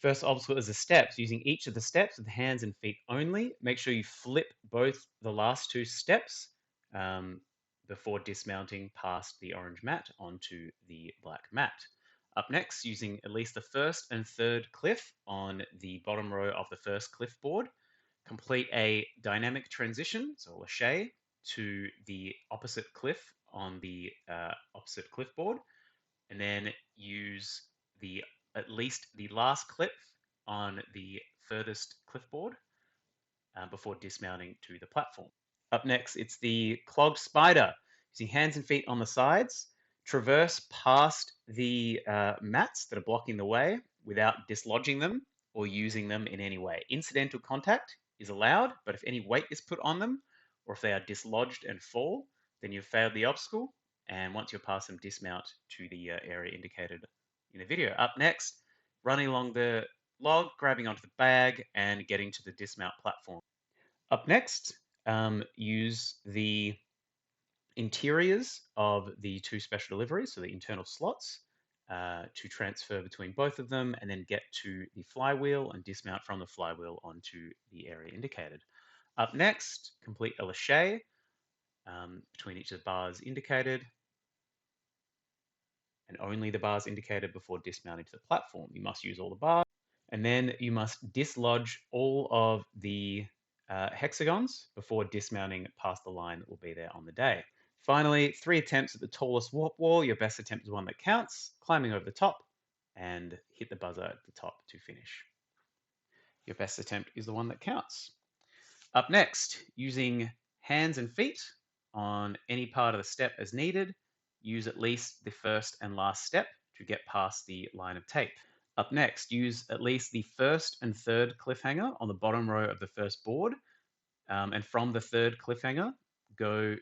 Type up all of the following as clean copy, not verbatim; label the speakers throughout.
Speaker 1: First obstacle is the steps. Using each of the steps with hands and feet only. Make sure you flip both the last two steps um, before dismounting past the orange mat onto the black mat. Up next, using at least the first and third cliff on the bottom row of the first cliff board, complete a dynamic transition, so a lâcher, to the opposite cliff on the opposite cliff board, and then use the at least the last cliff on the furthest cliffboard before dismounting to the platform. Up next, it's the clogged spider. Using hands and feet on the sides, traverse past the mats that are blocking the way without dislodging them or using them in any way. Incidental contact is allowed, but if any weight is put on them or if they are dislodged and fall, then you've failed the obstacle. And once you're past them, dismount to the area indicated in the video. Up next, running along the log, grabbing onto the bag, and getting to the dismount platform. Up next, use the interiors of the two special deliveries, so the internal slots, to transfer between both of them and then get to the flywheel and dismount from the flywheel onto the area indicated. Up next, complete a lâcher between each of the bars indicated and only the bars indicated before dismounting to the platform. You must use all the bars and then you must dislodge all of the hexagons before dismounting past the line that will be there on the day. Finally, 3 attempts at the tallest warp wall. Your best attempt is one that counts, climbing over the top and hit the buzzer at the top to finish. Your best attempt is the one that counts. Up next, using hands and feet on any part of the step as needed, use at least the first and last step to get past the line of tape. Up next, use at least the first and third cliffhanger on the bottom row of the first board. And from the third cliffhanger, go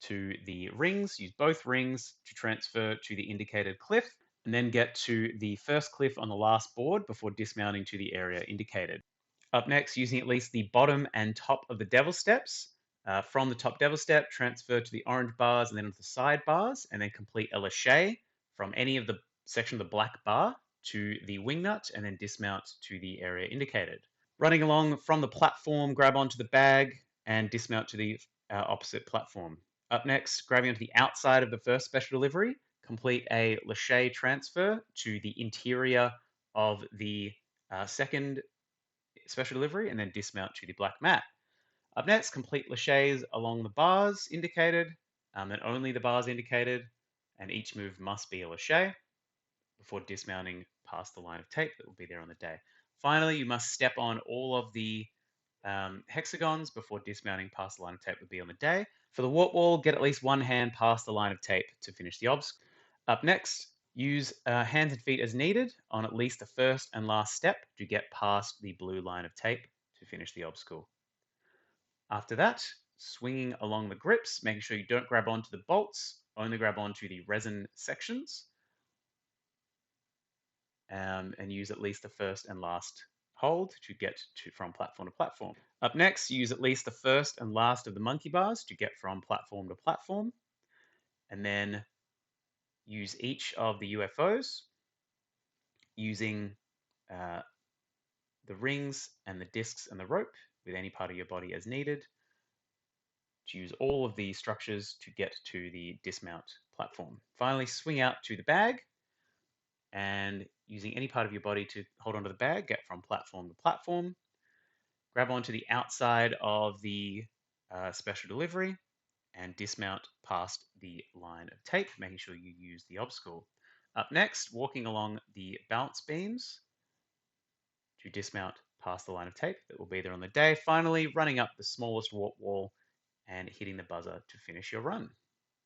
Speaker 1: to the rings, use both rings to transfer to the indicated cliff, and then get to the first cliff on the last board before dismounting to the area indicated. Up next, using at least the bottom and top of the devil steps. From the top devil step, transfer to the orange bars and then onto the side bars, and then complete a lâcher from any of the section of the black bar to the wing nut, and then dismount to the area indicated. Running along from the platform, grab onto the bag and dismount to the opposite platform. Up next, grabbing onto the outside of the first special delivery, complete a lâcher transfer to the interior of the second special delivery and then dismount to the black mat. Up next, complete lâchers along the bars indicated, and only the bars indicated, and each move must be a lâcher before dismounting past the line of tape that will be there on the day. Finally, you must step on all of the hexagons before dismounting past the line of tape that will be on the day. For the warp wall, get at least one hand past the line of tape to finish the obstacle. Up next, use hands and feet as needed on at least the first and last step to get past the blue line of tape to finish the obstacle. After that, swinging along the grips, making sure you don't grab onto the bolts, only grab onto the resin sections, and use at least the first and last hold to get from platform to platform. Up next, use at least the first and last of the monkey bars to get from platform to platform, and then use each of the UFOs using the rings and the discs and the rope with any part of your body as needed to use all of the structures to get to the dismount platform. Finally, swing out to the bag and using any part of your body to hold onto the bag, get from platform to platform. Grab onto the outside of the special delivery and dismount past the line of tape, making sure you use the obstacle. Up next, walking along the balance beams to dismount past the line of tape that will be there on the day. Finally, running up the smallest warp wall and hitting the buzzer to finish your run.